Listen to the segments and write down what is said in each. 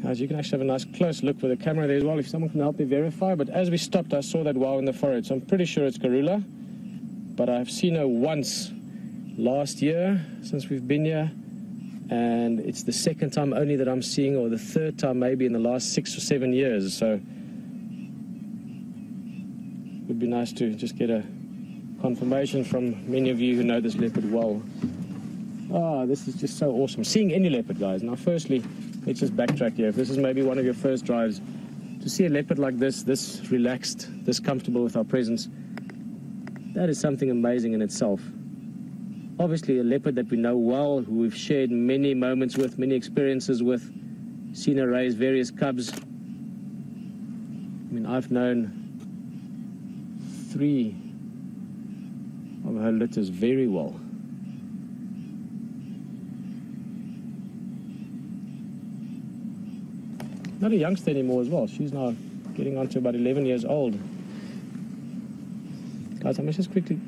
As you can actually have a nice close look with the camera there as well, if someone can help me verify. But as we stopped, I saw that wow in the forehead, so I'm pretty sure it's Karula. But I've seen her once last year since we've been here, and it's the second time only that I'm seeing her, or the third time maybe in the last 6 or 7 years. So it would be nice to just get a confirmation from many of you who know this leopard well. Ah, this is just so awesome. Seeing any leopard, guys. Now, firstly, let's just backtrack here. If this is maybe one of your first drives, to see a leopard like this relaxed, this comfortable with our presence, that is something amazing in itself. Obviously, a leopard that we know well, who we've shared many moments with, many experiences with, seen her raise various cubs. I mean, I've known 3 of her litters very well. Not a youngster anymore as well. She's now getting on to about 11 years old. Guys, I must just quickly...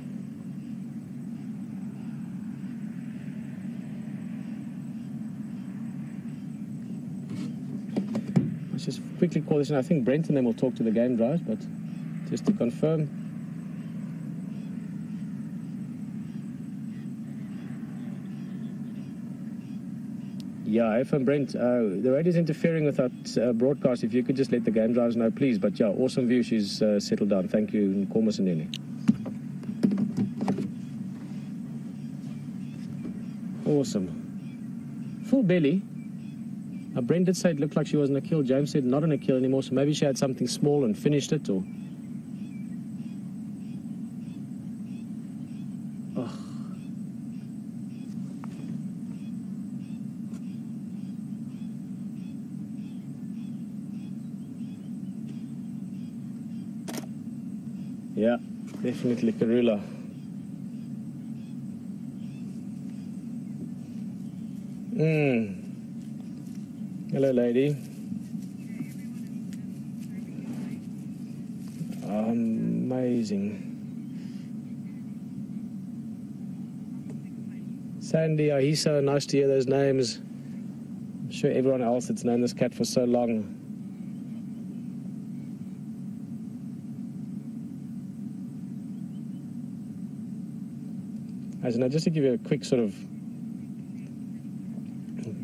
Let's just quickly call this in. I think Brent and then will talk to the game drives, but just to confirm. Yeah, FM Brent, the radio's interfering with our broadcast. If you could just let the game drives know, please. But yeah, awesome view. She's settled down. Thank you, Nkomo Sendeni. Awesome. Full belly. Brent did say it looked like she wasn't a kill. James said not in a kill anymore, so maybe she had something small and finished it, or... Yeah, definitely Karula. Hello, lady. Amazing. Sandy, Ahisa, nice to hear those names. I'm sure everyone else that's known this cat for so long. As you know, just to give you a quick sort of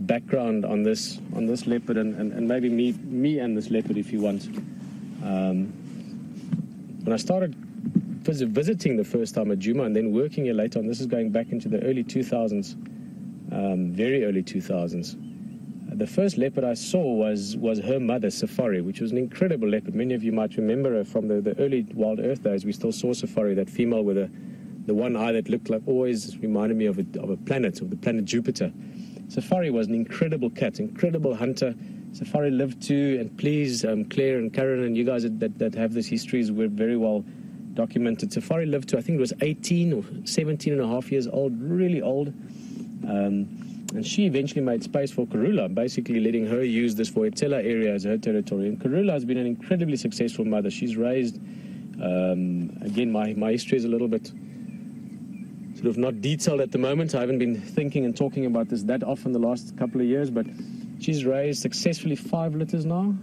background on this leopard, and maybe me and this leopard, if you want. When I started visiting the first time at Juma and then working here later on, this is going back into the early 2000s, very early 2000s. The first leopard I saw was her mother, Safari, which was an incredible leopard. Many of you might remember her from the early WildEarth days. We still saw Safari, that female with the one eye that looked like, always reminded me of a planet, of the planet Jupiter. Safari was an incredible cat, incredible hunter. Safari lived to, and please, Claire and Karen and you guys that have this histories were very well documented. Safari lived to, I think it was 18 or 17 and a half years old, really old. And she eventually made space for Karula, basically letting her use this Voitela area as her territory. And Karula has been an incredibly successful mother. She's raised, again, my history is a little bit sort of not detailed at the moment. I haven't been thinking and talking about this that often the last couple of years, but she's raised successfully 5 litters now.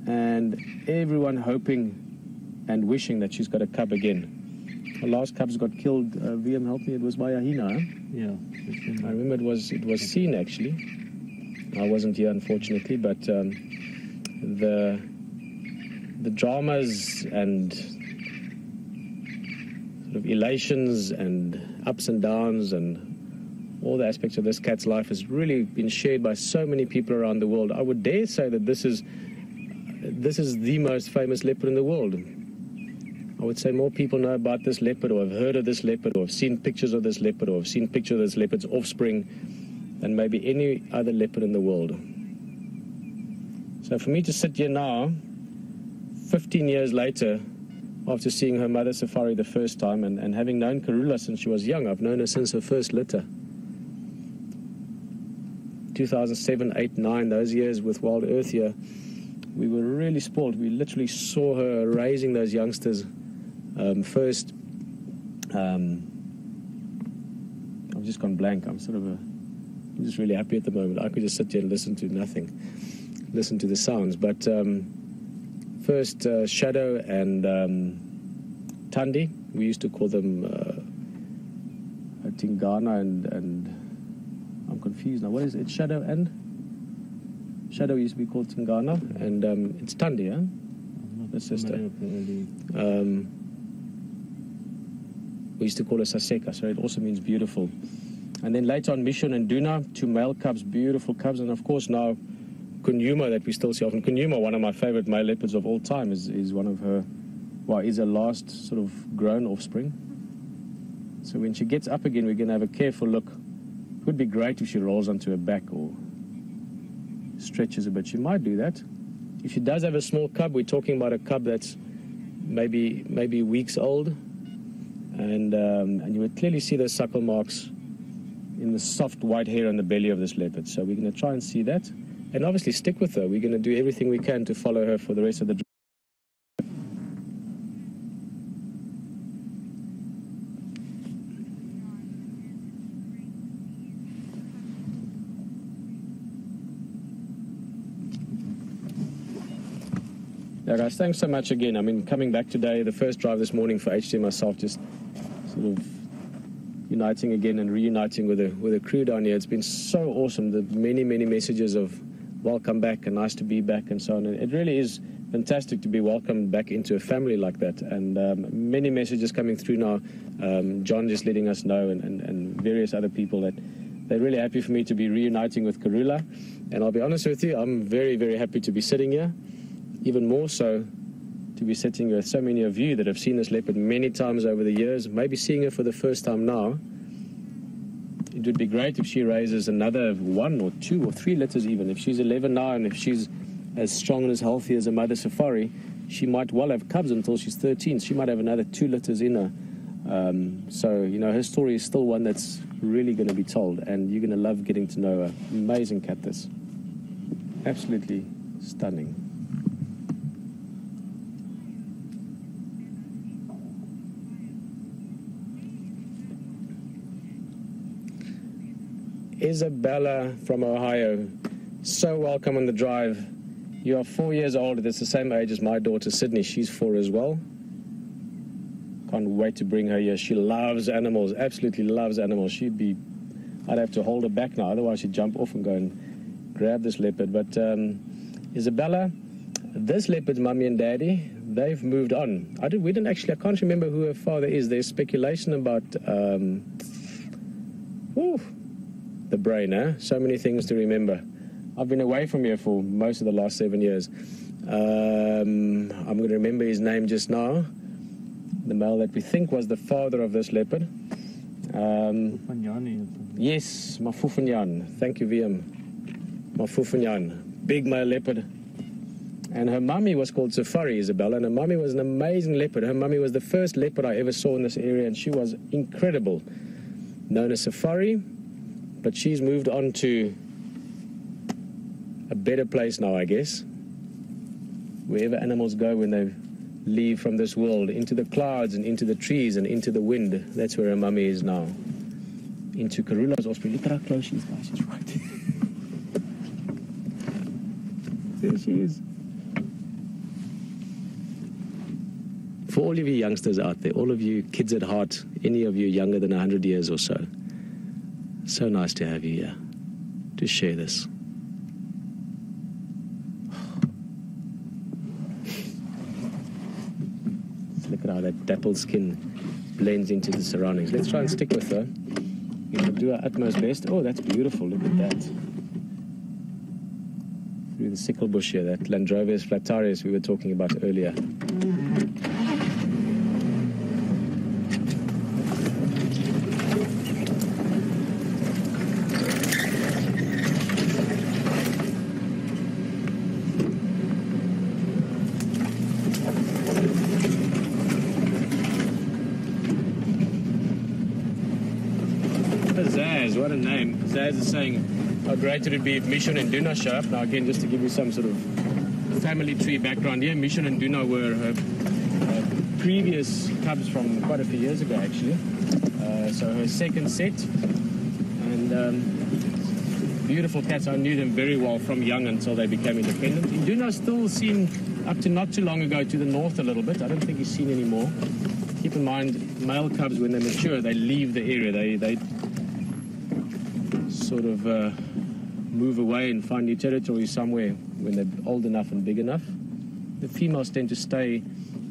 And everyone hoping and wishing that she's got a cub again. The last cubs got killed, VM help me, it was by Ahina, huh? Yeah. I remember it was seen actually. I wasn't here unfortunately, but the dramas and sort of elations and ups and downs and all the aspects of this cat's life has really been shared by so many people around the world. I would dare say that this is the most famous leopard in the world. I would say more people know about this leopard, or have heard of this leopard, or have seen pictures of this leopard, or have seen pictures of this leopard's offspring than maybe any other leopard in the world. So for me to sit here now, 15 years later, after seeing her mother Safari the first time, and having known Karula since she was young, I've known her since her first litter. 2007, 8, 9, those years with WildEarth here, we were really spoiled. We literally saw her raising those youngsters. First, I've just gone blank. I'm sort of I'm just really happy at the moment. I could just sit here and listen to nothing, listen to the sounds. But first, Shadow and Thandi, we used to call them Tingana and I'm confused now. What is it? Shadow and? Shadow used to be called Tingana, and it's Thandi, huh? The sister. We used to call her Saseka, so it also means beautiful. And then later on, Mission and Duna, 2 male cubs, beautiful cubs. And of course now, Kunyuma, that we still see often. Kunyuma, one of my favorite male leopards of all time, is one of her, well, is her last sort of grown offspring. So when she gets up again, we're going to have a careful look. It would be great if she rolls onto her back or stretches a bit. She might do that. If she does have a small cub, we're talking about a cub that's maybe weeks old. And you would clearly see those suckle marks in the soft white hair on the belly of this leopard. So we're going to try and see that. And obviously stick with her. We're going to do everything we can to follow her for the rest of the drive. Yeah, guys, thanks so much again. I mean, coming back today, the first drive this morning for HT and myself, just sort of uniting again and reuniting with a crew down here. It's been so awesome. The many messages of welcome back and nice to be back and so on. And it really is fantastic to be welcomed back into a family like that. And many messages coming through now. John just letting us know, and various other people that they're really happy for me to be reuniting with Karula. And I'll be honest with you, I'm very happy to be sitting here. Even more so to be sitting with so many of you that have seen this leopard many times over the years, maybe seeing her for the first time now. It would be great if she raises another 1 or 2 or 3 litters even. If she's 11 now and if she's as strong and as healthy as her mother Safari, she might well have cubs until she's 13. She might have another 2 litters in her. So, you know, her story is still one that's really going to be told, and you're going to love getting to know her. Amazing cat, this. Absolutely stunning. Isabella from Ohio, so welcome on the drive. You are 4 years old. That's the same age as my daughter Sydney. She's 4 as well. Can't wait to bring her here. She loves animals, absolutely loves animals. I'd have to hold her back now, otherwise she'd jump off and go and grab this leopard. But Isabella, this leopard's mummy and daddy, they've moved on. I can't remember who her father is. There's speculation about the brain, huh? So many things to remember. I've been away from here for most of the last 7 years. I'm going to remember his name just now. The male that we think was the father of this leopard. Yes, Mafufanyan. Thank you, VM. Mafufanyan. Big male leopard. And her mummy was called Safari, Isabella, and her mummy was an amazing leopard. Her mummy was the first leopard I ever saw in this area, and she was incredible. Known as Safari. But she's moved on to a better place now, I guess. Wherever animals go when they leave from this world, into the clouds and into the trees and into the wind. That's where her mummy is now. Into Karula's offspring. Look at how close she is, guys. She's right there. There she is. For all of you youngsters out there, all of you kids at heart, any of you younger than 100 years or so, so nice to have you here to share this. Look at how that dappled skin blends into the surroundings. Let's try and stick with her. We're going to do our utmost best. Oh, that's beautiful. Look at that. Through the sickle bush here, that Landrovis flatarius we were talking about earlier. What a name. Zaz is saying how great it would be if Mission and Duna show up. Now again, just to give you some sort of family tree background here, Mission and Duna were her previous cubs from quite a few years ago actually. So her second set, and Beautiful cats. I knew them very well from young until they became independent. Induna's still seen up to not too long ago to the north a little bit. I don't think he's seen anymore. Keep in mind, male cubs, when they mature, they leave the area. They sort of move away and find new territory somewhere when they're old enough and big enough. The females tend to stay,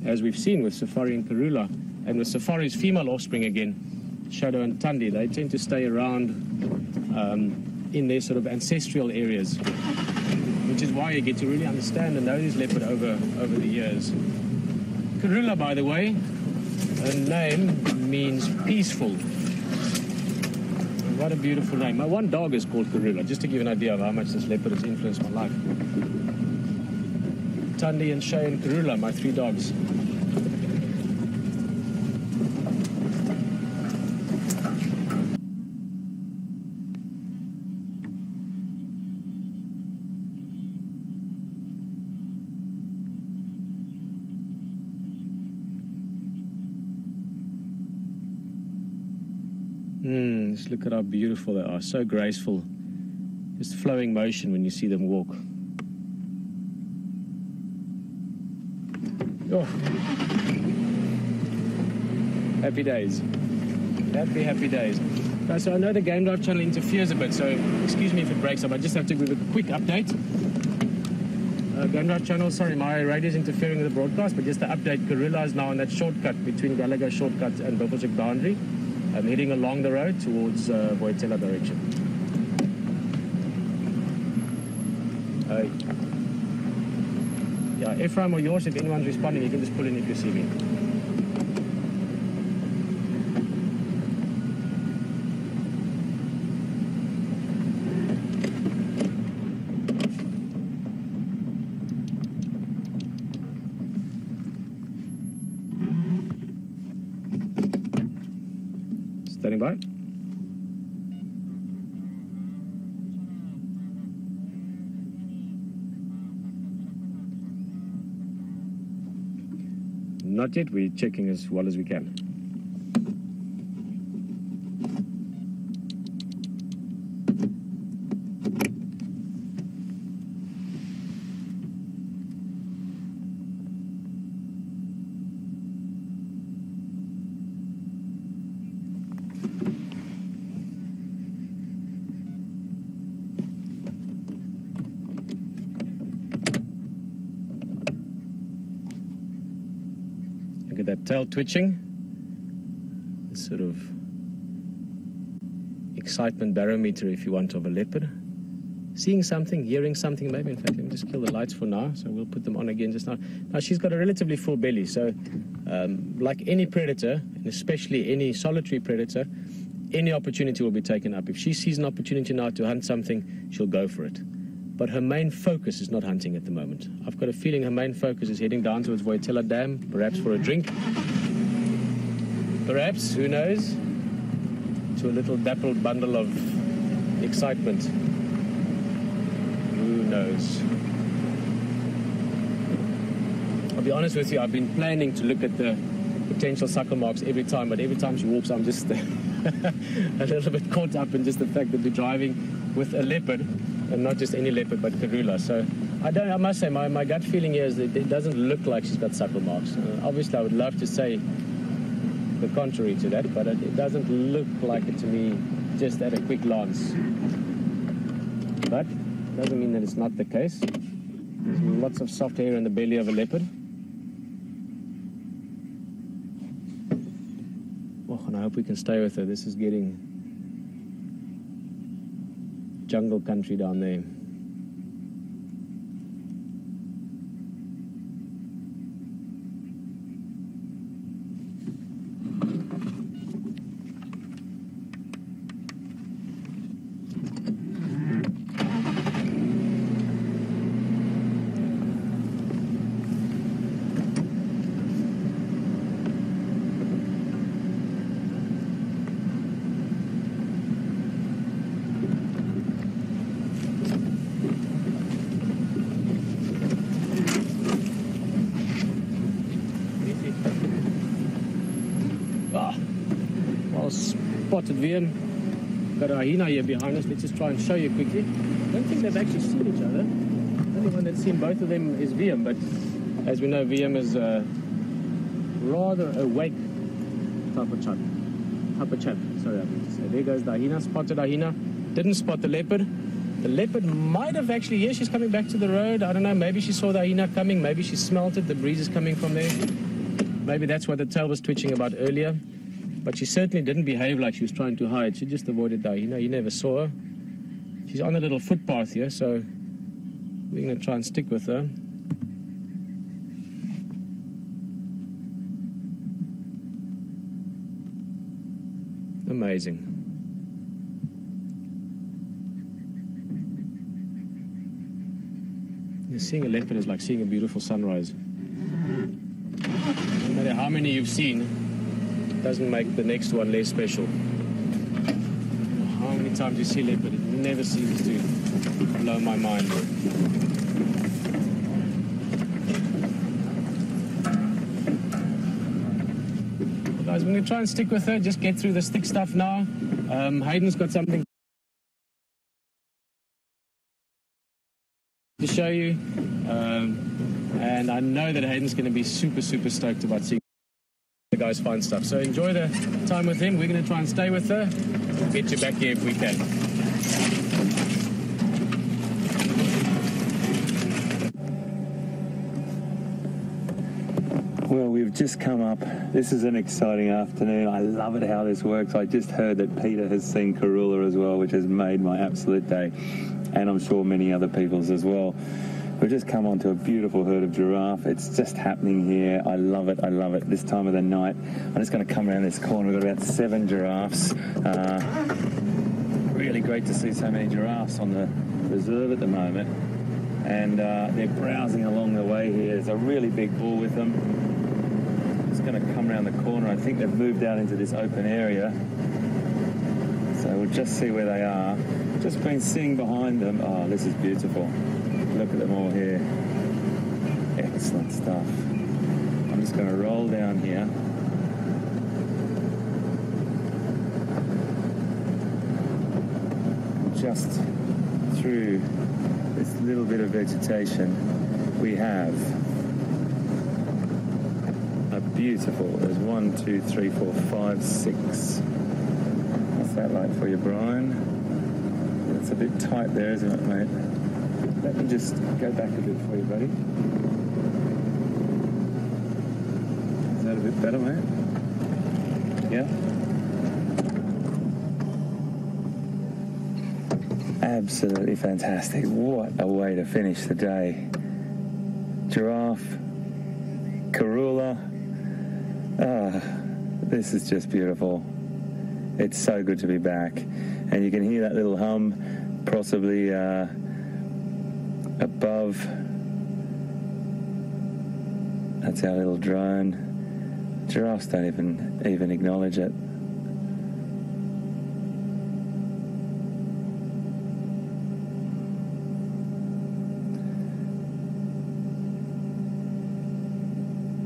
as we've seen with Safari and Karula, and with Safari's female offspring again, Shadow and Tundi, they tend to stay around in their sort of ancestral areas, which is why you get to really understand and know this leopard over the years. Karula, by the way, her name means peaceful. What a beautiful name. My one dog is called Karula, just to give you an idea of how much this leopard has influenced my life. Tundi and Shay and Karula, my 3 dogs. Just look at how beautiful they are, so graceful. Just flowing motion when you see them walk. Oh. Happy days. Happy days. Right, so I know the Game Drive channel interferes a bit, so excuse me if it breaks up. I just have to give a quick update. Game Drive channel, sorry, my radio is interfering with the broadcast, but just to update, Karula is now on that shortcut between Gallagher Shortcut and Buffelshoek Boundary. I'm heading along the road towards Voitela direction. Yeah, Ephraim or yours, if anyone's responding, you can just pull in if you see me. Standing by. Not yet, we're checking as well as we can. Look at that tail twitching. This sort of excitement barometer, if you want, of a leopard. Seeing something, hearing something, maybe. In fact, let me just kill the lights for now, so we'll put them on again just now. Now, she's got a relatively full belly, so like any predator, and especially any solitary predator, any opportunity will be taken up. If she sees an opportunity now to hunt something, she'll go for it. But her main focus is not hunting at the moment. I've got a feeling her main focus is heading down towards Voitela Dam, perhaps for a drink. Perhaps, who knows, to a little dappled bundle of excitement. Who knows? I'll be honest with you, I've been planning to look at the potential suckle marks every time, but every time she walks, I'm just a little bit caught up in just the fact that we're driving with a leopard, and not just any leopard, but Karula. So I must say, my gut feeling here is that it doesn't look like she's got suckle marks. Obviously, I would love to say the contrary to that, but it doesn't look like it to me just at a quick glance. But it doesn't mean that it's not the case. There's lots of soft hair in the belly of a leopard. Oh, and I hope we can stay with her. This is getting jungle country down there. Spotted weer. Got a hyena here behind us. Let's just try and show you quickly. I don't think they've actually seen each other. The only one that's seen both of them is VM, but as we know, VM is rather awake type of chap. Sorry, I meant to say. There goes the hyena. Spotted hyena. Didn't spot the leopard. The leopard might have actually, yeah, she's coming back to the road. I don't know, maybe she saw the hyena coming. Maybe she smelt it. The breeze is coming from there. Maybe that's what the tail was twitching about earlier. But she certainly didn't behave like she was trying to hide. She just avoided the hyena. You never saw her. She's on a little footpath here, so we're going to try and stick with her. Amazing. Seeing a leopard is like seeing a beautiful sunrise. No matter how many you've seen, doesn't make the next one less special. How many times you see leopard, it never seems to blow my mind. Guys, we're going to try and stick with her, just get through the stick stuff now. Hayden's got something to show you, and I know that Hayden's going to be super stoked about seeing the guys find stuff. So enjoy the time with him. We're going to try and stay with her. We'll get you back here if we can. Well, we've just come up. This is an exciting afternoon. I love it how this works. I just heard that Peter has seen Karula as well, which has made my absolute day, and I'm sure many other people's as well. We've just come onto a beautiful herd of giraffe. It's just happening here. I love it. I love it. This time of the night. I'm just going to come around this corner. We've got about 7 giraffes. Really great to see so many giraffes on the reserve at the moment. And they're browsing along the way here. There's a really big bull with them. Just going to come around the corner. I think they've moved out into this open area. So we'll just see where they are. Just been seeing behind them. Oh, this is beautiful. Look at them all here. Excellent stuff. I'm just going to roll down here. Just through this little bit of vegetation, we have a beautiful, there's 1, 2, 3, 4, 5, 6. What's that like for you, Brian? It's a bit tight there, isn't it, mate? Let me just go back a bit for you, buddy. Is that a bit better, mate? Yeah? Absolutely fantastic. What a way to finish the day. Giraffe, Karula. This is just beautiful. It's so good to be back. And you can hear that little hum, possibly above. That's our little drone. Giraffes don't even acknowledge it.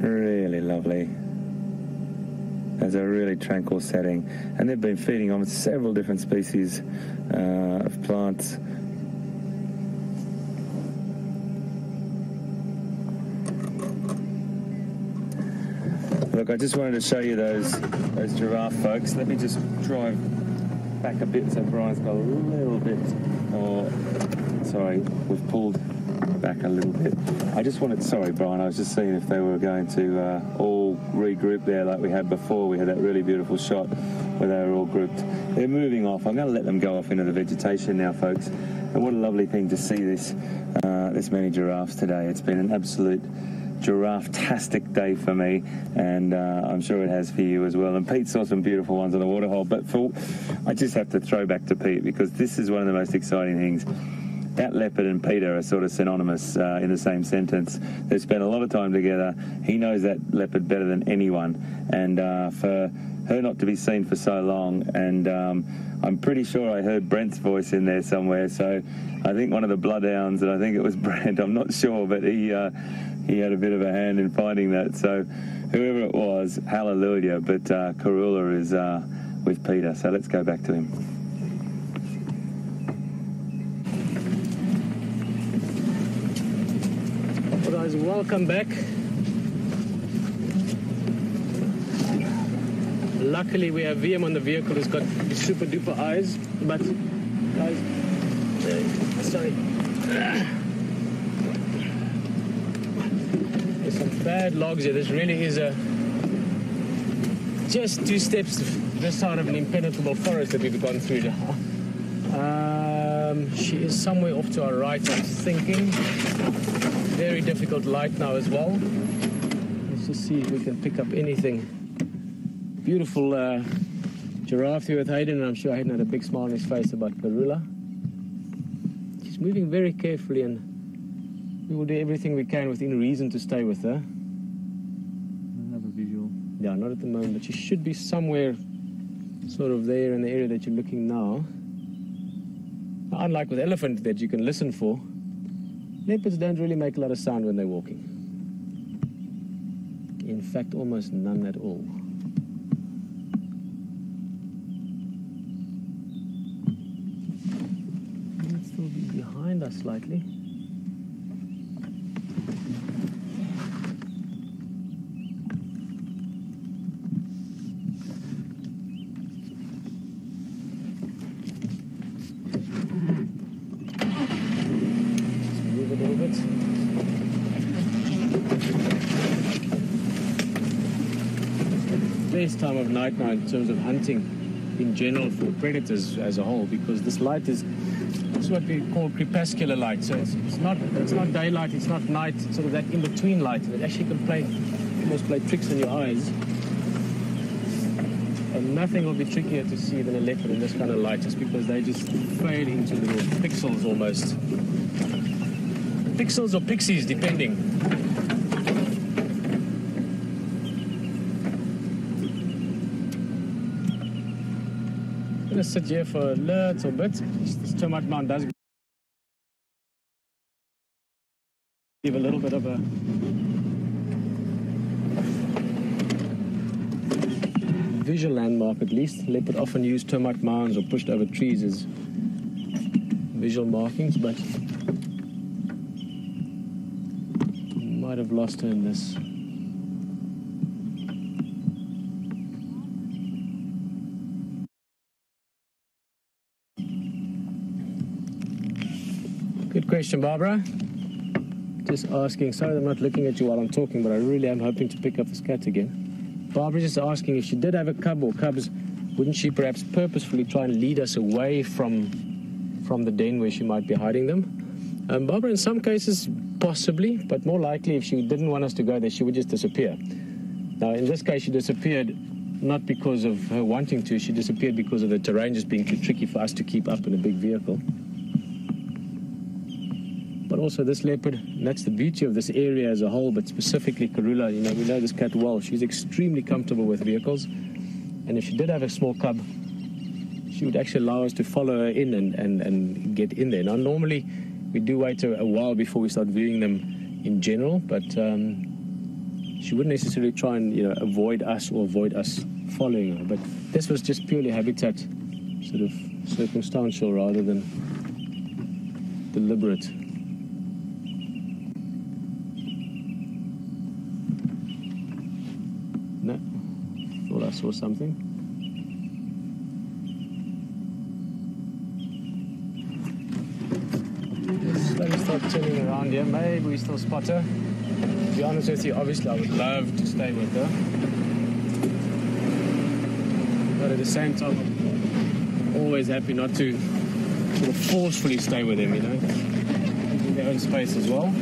Really lovely. It's a really tranquil setting, and they've been feeding on several different species of plants. Look, I just wanted to show you those giraffe folks. Let me just drive back a bit so Brian's got a little bit more. Sorry, we've pulled back a little bit. I just wanted, sorry Brian, I was just seeing if they were going to all regroup there like we had before. We had that really beautiful shot where they were all grouped. They're moving off. I'm going to let them go off into the vegetation now, folks. And what a lovely thing to see this many giraffes today. It's been an absolute giraffe-tastic day for me, and I'm sure it has for you as well. And Pete saw some beautiful ones on the waterhole, but I just have to throw back to Pete because this is one of the most exciting things. That leopard and Peter are sort of synonymous in the same sentence. They've spent a lot of time together. He knows that leopard better than anyone, and for her not to be seen for so long, and I'm pretty sure I heard Brent's voice in there somewhere, so I think one of the bloodhounds, and I think it was Brent, I'm not sure, but he had a bit of a hand in finding that, so whoever it was, hallelujah, but Karula is with Peter, so let's go back to him. Guys, welcome back. Luckily we have VM on the vehicle who's got super duper eyes, but guys, sorry, there's some bad logs here. This really is just 2 steps this side of an impenetrable forest that we've gone through now. She is somewhere off to our right, I'm thinking. Very difficult light now as well. Let's just see if we can pick up anything. Beautiful giraffe here with Hayden, and I'm sure Hayden had a big smile on his face about Karula. She's moving very carefully, and we will do everything we can within reason to stay with her. I don't have a visual. Yeah, not at the moment, but she should be somewhere sort of there in the area that you're looking now. Unlike with elephant that you can listen for, leopards don't really make a lot of sound when they're walking. In fact, almost none at all. Might still be behind us slightly. Best time of night now in terms of hunting in general for predators as a whole, because this light is what we call crepuscular light. So it's not daylight, it's not night, it's sort of that in-between light. It actually can almost play tricks on your eyes. And nothing will be trickier to see than a leopard in this kind of light, just because they just fade into little pixels almost. Pixels or pixies, depending. I'm going to sit here for a little bit. This termite mound does give a little bit of a visual landmark, at least. Leopard often use termite mounds or pushed over trees as visual markings, but might have lost her in this. Good question, Barbara. Just asking, sorry I'm not looking at you while I'm talking, but I really am hoping to pick up this cat again. Barbara just asking if she did have a cub or cubs, wouldn't she perhaps purposefully try and lead us away from the den where she might be hiding them? Barbara, in some cases, possibly, but more likely if she didn't want us to go there, she would just disappear. Now, in this case, she disappeared not because of her wanting to, she disappeared because of the terrain just being too tricky for us to keep up in a big vehicle. But also this leopard, and that's the beauty of this area as a whole, but specifically Karula, you know, we know this cat well. She's extremely comfortable with vehicles, and if she did have a small cub, she would actually allow us to follow her in and get in there. Now, normally, we do wait a while before we start viewing them in general, but she wouldn't necessarily try and, you know, avoid us or avoid us following her. But this was just purely habitat, sort of circumstantial rather than deliberate. No, thought I saw something. Let me start turning around here. Maybe we still spot her. To be honest with you, obviously I would love to stay with her. But at the same time, I'm always happy not to sort of forcefully stay with them, you know. In their own space as well.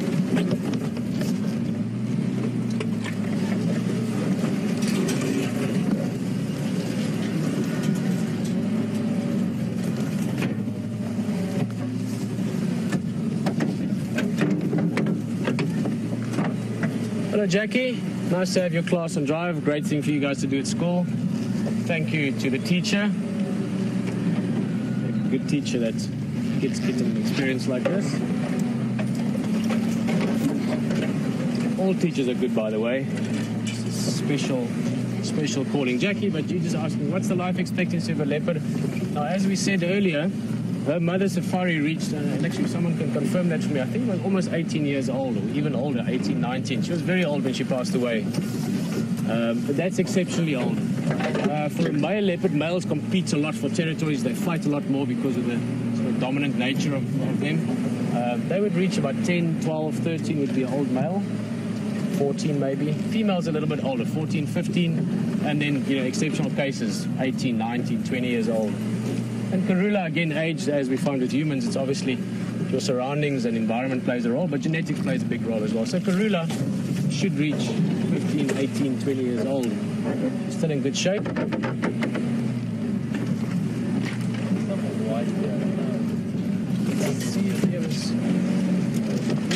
Hello, Jackie. Nice to have your class on drive. Great thing for you guys to do at school. Thank you to the teacher. A good teacher that gets kids an experience like this. All teachers are good, by the way. It's a special calling. Jackie, but you just asked me, what's the life expectancy of a leopard? Now, as we said earlier, Her mother Safari reached, and actually someone can confirm that for me, I think it was almost 18 years old, or even older, 18, 19. She was very old when she passed away. But that's exceptionally old. For a male leopard, males compete a lot for territories. They fight a lot more because of the sort of dominant nature of them. They would reach about 10, 12, 13 would be an old male. 14 maybe. Females a little bit older, 14, 15. And then, you know, exceptional cases, 18, 19, 20 years old. And Karula, again, age, as we find with humans, it's obviously your surroundings and environment plays a role, but genetics plays a big role as well. So Karula should reach 15, 18, 20 years old. Still in good shape. Let's see if he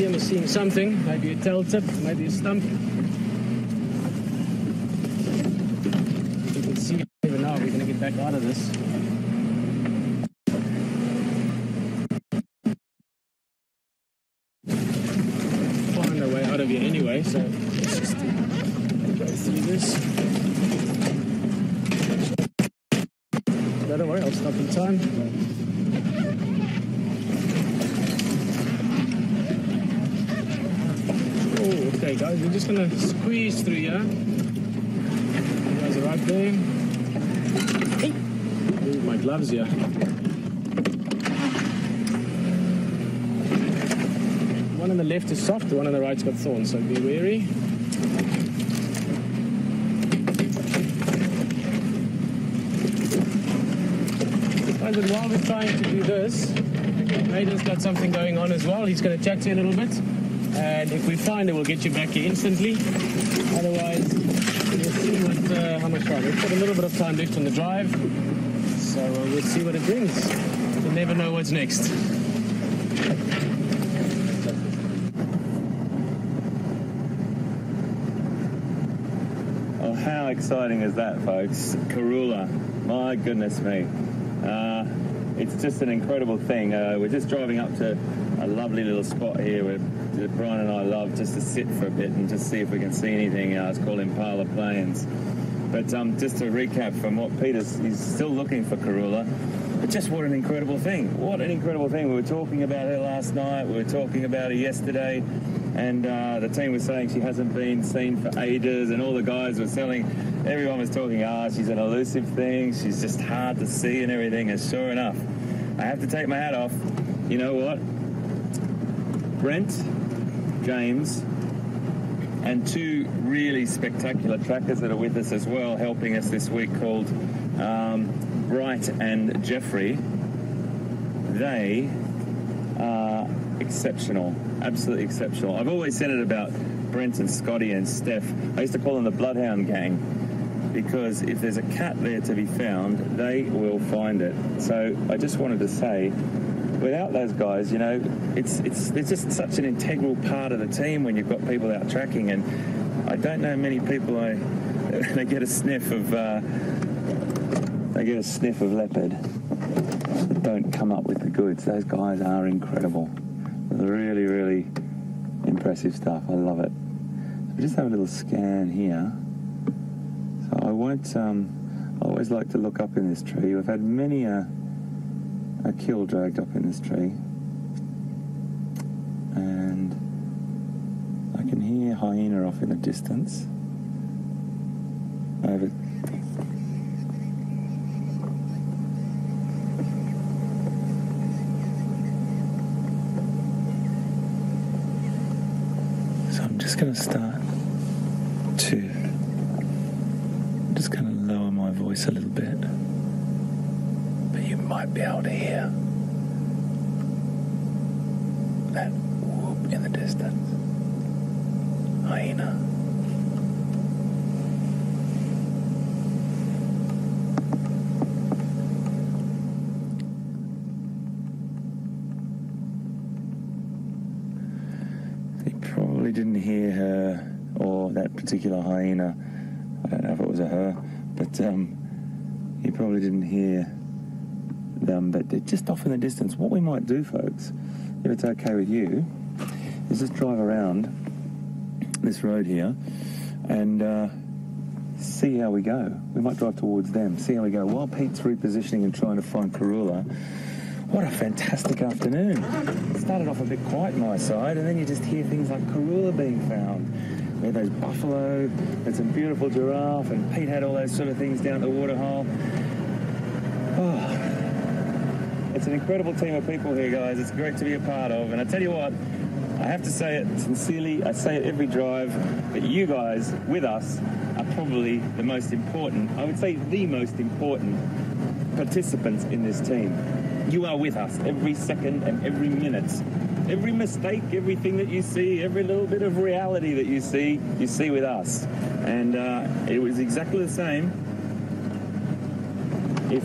ever seeing something, maybe a tail tip, maybe a stump. You can see even now we're going to get back out of this. Find our way out of here anyway, so let's just go through this. Don't worry, I'll stop in time. Oh, okay, guys, we're just gonna squeeze through here. You guys are right there. Hey, move my gloves here. One on the left is soft, the one on the right's got thorns, so be wary. Guys, and while we're trying to do this, Aiden's got something going on as well. He's going to chat to you a little bit. And if we find it, we'll get you back here instantly. Otherwise, we'll see how much time. We've got a little bit of time left on the drive. So we'll see what it brings. You never know what's next. Oh, how exciting is that, folks? Karula. My goodness me. It's just an incredible thing. We're just driving up to a lovely little spot here where Brian and I love just to sit for a bit and just see if we can see anything. It's called Impala Plains. But just to recap from what Peter's, he's still looking for Karula. But just what an incredible thing. What an incredible thing. We were talking about her last night. We were talking about her yesterday. And the team was saying she hasn't been seen for ages. And all the guys were everyone was talking, she's an elusive thing. She's just hard to see and everything. And sure enough, I have to take my hat off. You know what? Brent, James, and two really spectacular trackers that are with us as well, helping us this week, called Bright and Jeffrey. They are exceptional, absolutely exceptional. I've always said it about Brent and Scotty and Steph. I used to call them the Bloodhound Gang, because if there's a cat there to be found, they will find it. So I just wanted to say, without those guys, you know, it's just such an integral part of the team when you've got people out tracking. And I don't know many people they get a sniff of leopard, don't come up with the goods. Those guys are incredible. Really, really impressive stuff. I love it. So we just have a little scan here. So I won't. I always like to look up in this tree. We've had many a kill dragged up in this tree, and I can hear hyena off in the distance. Over. So I'm just going to start to. I'm just going to lower my voice a little bit. You might be able to hear that whoop in the distance. Hyena. You probably didn't hear her or that particular hyena. I don't know if it was a her, but you probably didn't hear them, but they're just off in the distance. What we might do, folks, if it's okay with you, is just drive around this road here and see how we go. We might drive towards them, see how we go. While Pete's repositioning and trying to find Karula, What a fantastic afternoon. It started off a bit quiet my side, and then you just hear things like Karula being found. We had those buffalo, and some beautiful giraffe, and Pete had all those sort of things down at the waterhole. Oh, it's an incredible team of people here, guys. It's great to be a part of. And I tell you what, I have to say it sincerely, I say it every drive, that you guys with us are probably the most important, I would say the most important participants in this team. You are with us every second and every minute. Every mistake, everything that you see, every little bit of reality that you see with us. And it was exactly the same if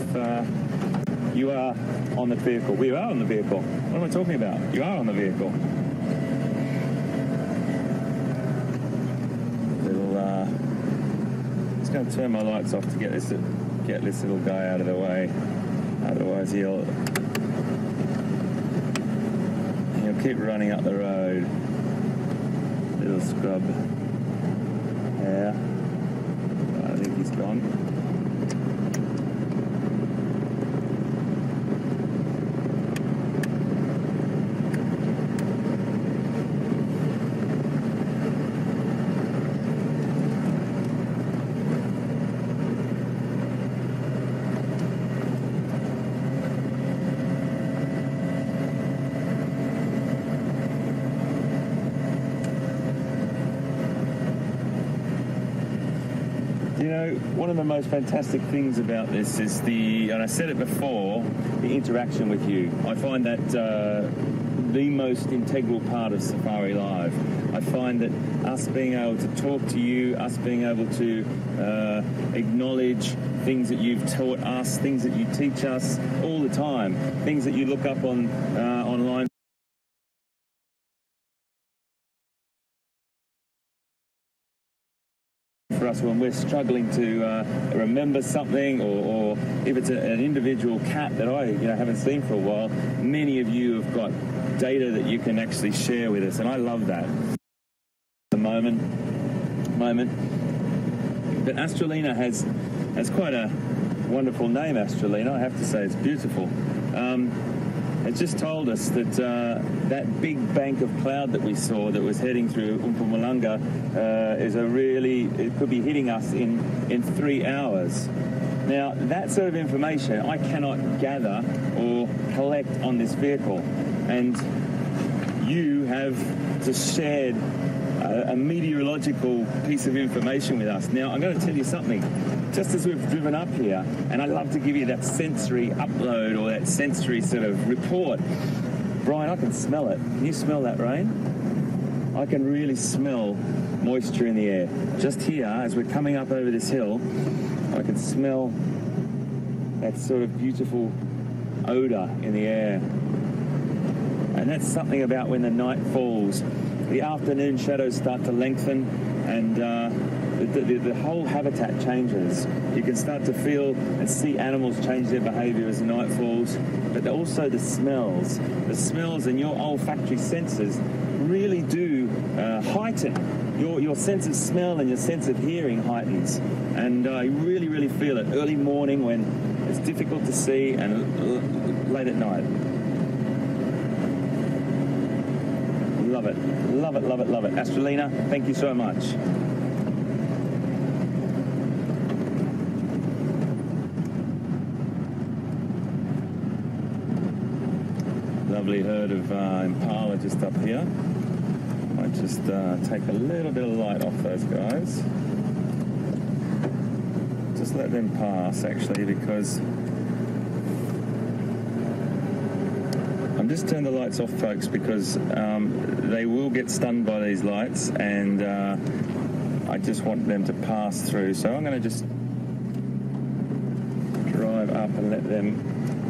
you are on the vehicle. We are on the vehicle. What am I talking about? You are on the vehicle. Just going to turn my lights off to get this little guy out of the way. Otherwise he'll keep running up the road. Little scrub. Yeah. I think he's gone. You know, one of the most fantastic things about this is and I said it before, the interaction with you. I find that the most integral part of SafariLive. I find that us being able to talk to you, us being able to acknowledge things that you've taught us, things that you teach us all the time, things that you look up on online. For us when we're struggling to remember something, or if it's an individual cat that I haven't seen for a while, many of you have got data that you can actually share with us, and I love that. The moment. But Astralina has quite a wonderful name. Astralina, I have to say, it's beautiful. It's just told us that that big bank of cloud that we saw that was heading through Mpumalanga it could be hitting us in 3 hours. Now, that sort of information I cannot gather or collect on this vehicle, and you have just shared a meteorological piece of information with us. Now, I'm going to tell you something. Just as we've driven up here, and I love to give you that sensory upload or that sensory sort of report. Brian, I can smell it. Can you smell that rain? I can really smell moisture in the air. Just here, as we're coming up over this hill, I can smell that sort of beautiful odor in the air. And that's something about when the night falls. The afternoon shadows start to lengthen, and the whole habitat changes. You can start to feel and see animals change their behaviour as the night falls, but also the smells. The smells and your olfactory senses really do heighten. Your sense of smell and your sense of hearing heightens, and you really, really feel it early morning when it's difficult to see, and late at night. Love it, love it, love it, love it. Astralina, thank you so much. Lovely herd of impala just up here. Might just take a little bit of light off those guys. Just let them pass, actually, because I'm just turning the lights off, folks, because they will get stunned by these lights, and I just want them to pass through. So I'm going to just drive up and let them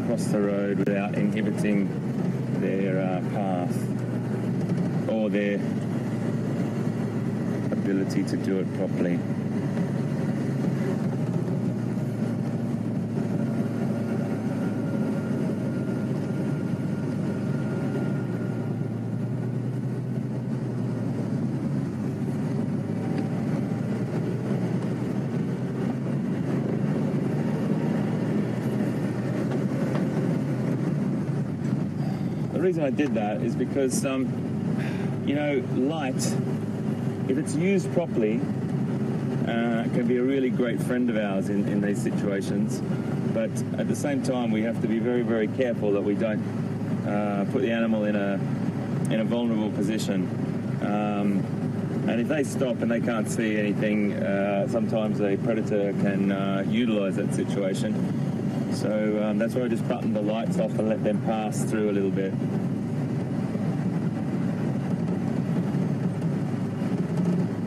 cross the road without inhibiting their path or their ability to do it properly. the reason I did that is because, you know, light, if it's used properly, can be a really great friend of ours in these situations. But at the same time, we have to be very, very careful that we don't put the animal in a vulnerable position. And if they stop and they can't see anything, sometimes a predator can utilize that situation. So that's why I just buttoned the lights off and let them pass through a little bit.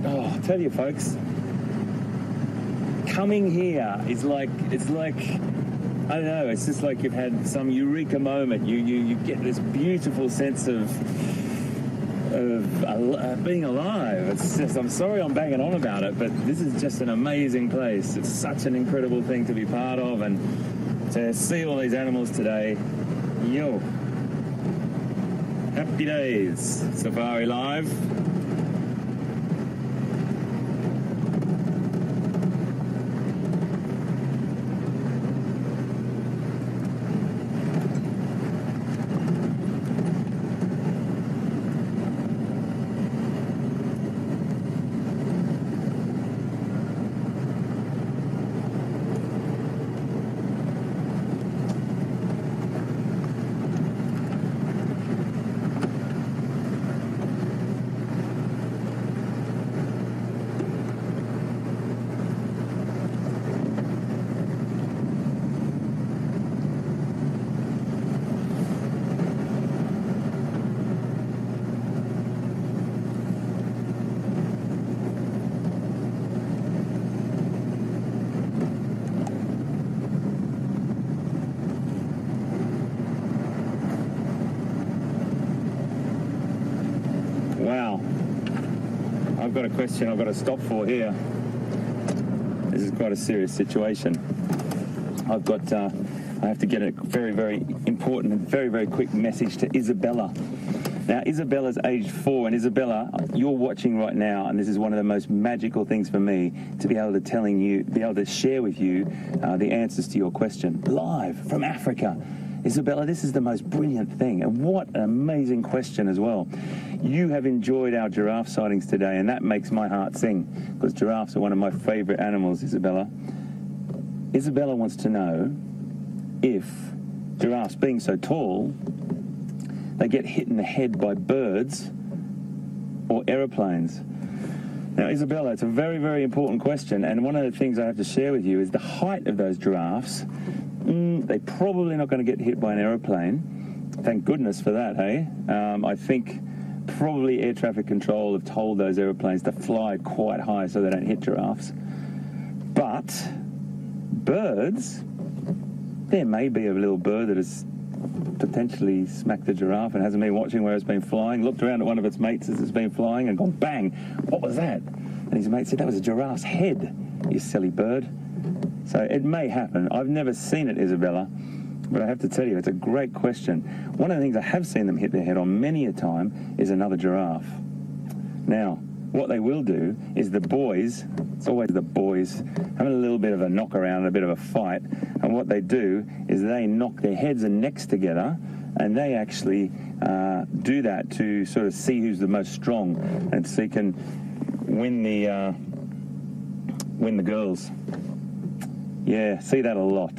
Oh, I tell you folks, coming here is like, it's like, I don't know, it's just like you've had some eureka moment. You get this beautiful sense of being alive. It's just, I'm sorry I'm banging on about it, but this is just an amazing place. It's such an incredible thing to be part of, and to see all these animals today. Yo, happy days, Safari Live. Wow, I've got a question I've got to stop for here. This is quite a serious situation. I've got, I have to get a very, very important and very, very quick message to Isabella. Now, Isabella's aged 4, and Isabella, you're watching right now, and this is one of the most magical things for me, to be able to share with you the answers to your question, live from Africa. Isabella, this is the most brilliant thing, and what an amazing question as well. You have enjoyed our giraffe sightings today, and that makes my heart sing, because giraffes are one of my favourite animals, Isabella. Isabella wants to know if giraffes, being so tall, they get hit in the head by birds or aeroplanes. Now, Isabella, it's a very, very important question, and one of the things I have to share with you is the height of those giraffes. They're probably not going to get hit by an aeroplane. Thank goodness for that, hey? I think probably air traffic control have told those aeroplanes to fly quite high so they don't hit giraffes. But birds, there may be a little bird that has potentially smacked the giraffe and hasn't been watching where it's been flying, looked around at one of its mates as it's been flying and gone, bang, what was that? And his mate said, that was a giraffe's head, you silly bird. So it may happen. I've never seen it, Isabella, but I have to tell you, it's a great question. One of the things I have seen them hit their head on many a time is another giraffe. Now, what they will do is the boys, it's always the boys, having a little bit of a knock around, a bit of a fight, and what they do is they knock their heads and necks together, and they actually do that to sort of see who's the most strong, and so you can win the girls. Yeah, see that a lot.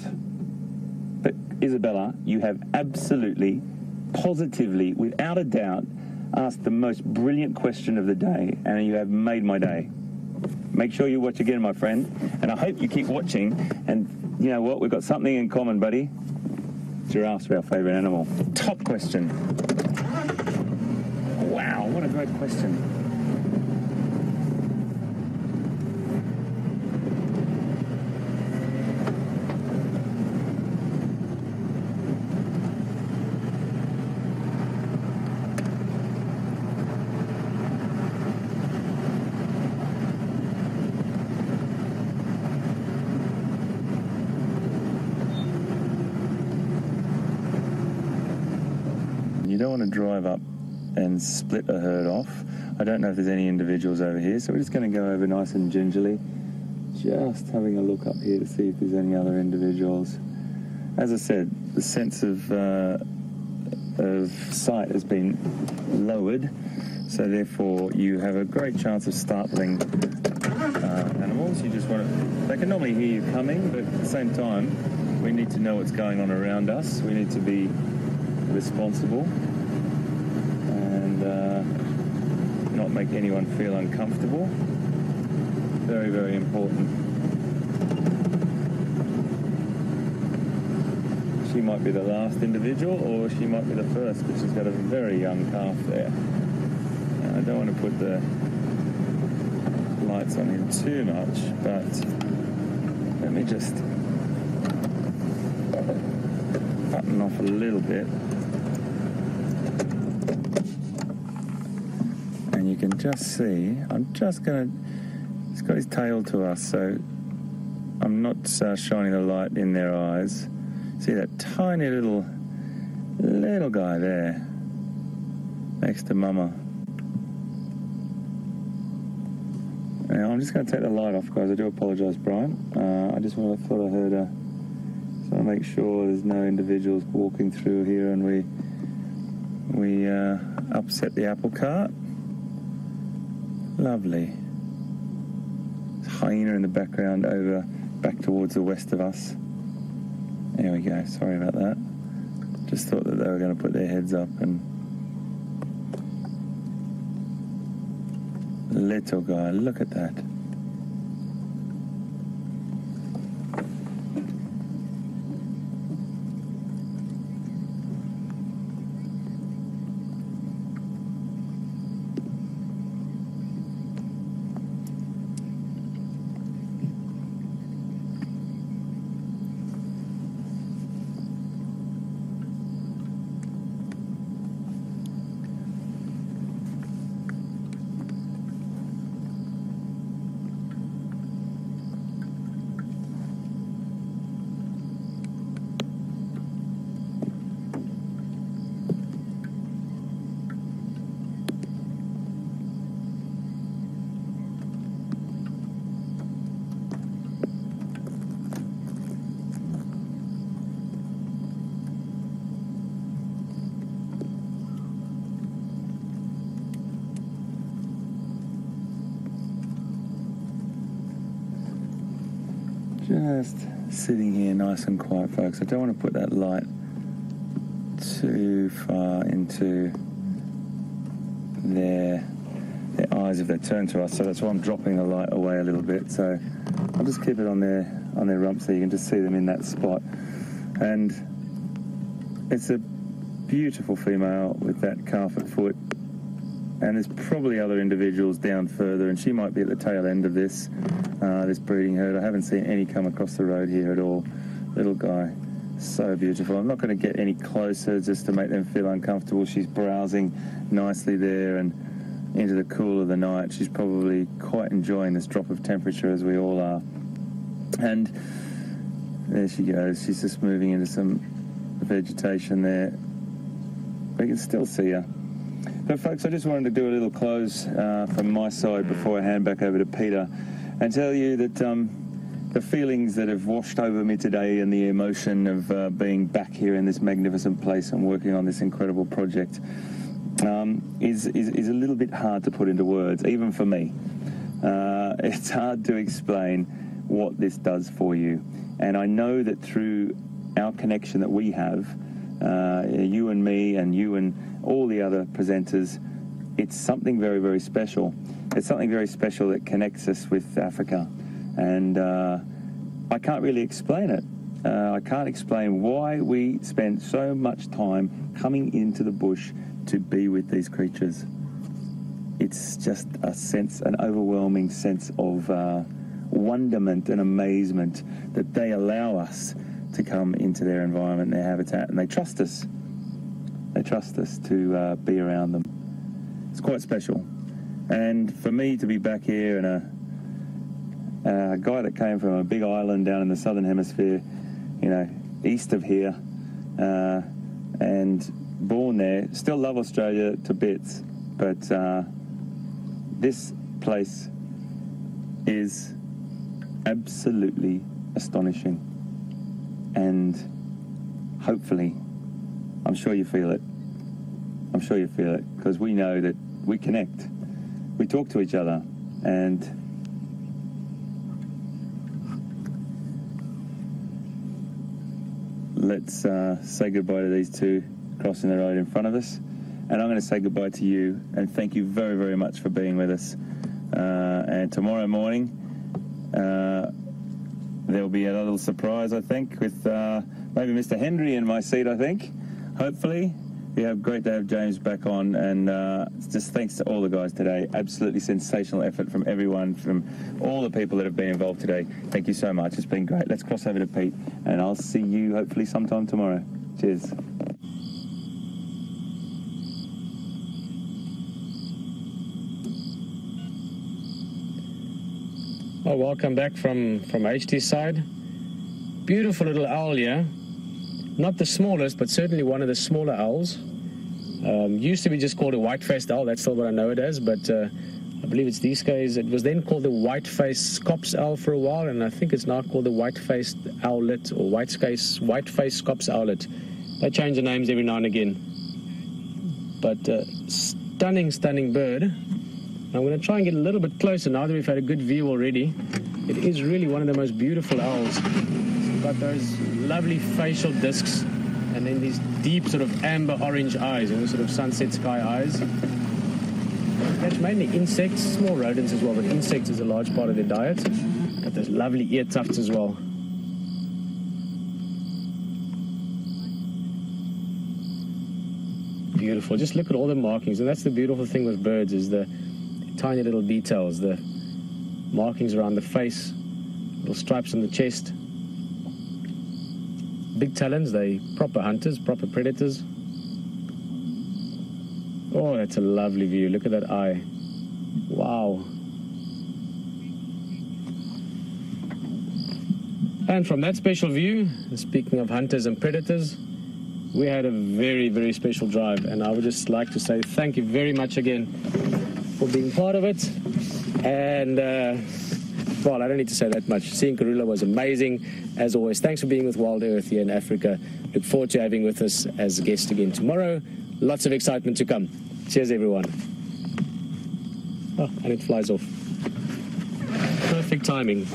But Isabella, you have absolutely, positively, without a doubt, asked the most brilliant question of the day, and you have made my day. Make sure you watch again, my friend, and I hope you keep watching. And you know what? We've got something in common, buddy. Giraffes are our favourite animal. Top question. Wow, what a great question. You don't want to drive up and split a herd off. I don't know if there's any individuals over here, so we're just going to go over nice and gingerly, just having a look up here to see if there's any other individuals. As I said, the sense of of sight has been lowered, so therefore you have a great chance of startling animals. You just want to, they can normally hear you coming, but at the same time we need to know what's going on around us. We need to be responsible and not make anyone feel uncomfortable. Very, very important. She might be the last individual, or she might be the first, but she's got a very young calf there. Now, I don't want to put the lights on him too much, but let me just button off a little bit. And you can just see, I'm just going to, he's got his tail to us, so I'm not shining the light in their eyes. See that tiny little guy there next to Mama. Now I'm just going to take the light off, guys. I do apologise, Brian. I just thought I heard a. So I make sure there's no individuals walking through here, and we upset the apple cart. Lovely. Hyena in the background over back towards the west of us. There we go, sorry about that. Just thought that they were going to put their heads up. And little guy, look at that. Just sitting here nice and quiet, folks. I don't want to put that light too far into their eyes if they turn to us, so that's why I'm dropping the light away a little bit. So I'll just keep it on their rump so you can just see them in that spot. And it's a beautiful female with that calf at foot, and there's probably other individuals down further, and she might be at the tail end of this breeding herd. I haven't seen any come across the road here at all. Little guy, so beautiful. I'm not going to get any closer just to make them feel uncomfortable. She's browsing nicely there and into the cool of the night. She's probably quite enjoying this drop of temperature, as we all are. And there she goes. She's just moving into some vegetation there. We can still see her. But folks, I just wanted to do a little close from my side before I hand back over to Peter, and tell you that the feelings that have washed over me today and the emotion of being back here in this magnificent place and working on this incredible project is a little bit hard to put into words, even for me. It's hard to explain what this does for you. And I know that through our connection that we have, you and me and you and all the other presenters, it's something very, very special. It's something very special that connects us with Africa. And I can't really explain it. I can't explain why we spend so much time coming into the bush to be with these creatures. It's just an overwhelming sense of wonderment and amazement that they allow us to come into their environment, their habitat, and they trust us. They trust us to be around them. It's quite special. And for me to be back here and a guy that came from a big island down in the southern hemisphere, east of here, and born there, still love Australia to bits, but this place is absolutely astonishing. And hopefully, I'm sure you feel it, sure you feel it, because we know that we connect. We talk to each other, and let's say goodbye to these two crossing the road in front of us. And I'm going to say goodbye to you, and thank you very, very much for being with us. And tomorrow morning, there'll be a little surprise, I think, with maybe Mr. Henry in my seat, I think. Hopefully. Yeah, great to have James back on, and just thanks to all the guys today. Absolutely sensational effort from everyone, from all the people that have been involved today. Thank you so much. It's been great. Let's cross over to Pete, and I'll see you hopefully sometime tomorrow. Cheers. Oh, welcome back from HT side. Beautiful little owl here. Not the smallest, but certainly one of the smaller owls. Used to be just called a white-faced owl. That's still what I know it as, but I believe it's these guys. It was then called the white-faced Scops owl for a while, and I think it's now called the white-faced owlet or white-faced Scops owlet. They change the names every now and again. But stunning, stunning bird. I'm going to try and get a little bit closer now that we've had a good view already. It is really one of the most beautiful owls. It's got those lovely facial discs and then these deep sort of amber orange eyes, sort of sunset sky eyes. Catch mainly insects, small rodents as well, but insects is a large part of their diet. Got those lovely ear tufts as well. Beautiful. Just look at all the markings, and that's the beautiful thing with birds, is the tiny little details, the markings around the face, little stripes on the chest. Big talons, they proper hunters, proper predators. Oh, that's a lovely view. Look at that eye. Wow. And from that special view, speaking of hunters and predators, we had a very, very special drive, and I would just like to say thank you very much again for being part of it. And well, I don't need to say that much. Seeing Karula was amazing as always. Thanks for being with WildEarth here in Africa. Look forward to having with us as a guest again tomorrow. Lots of excitement to come. Cheers, everyone. Oh, and it flies off. Perfect timing.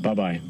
Bye-bye.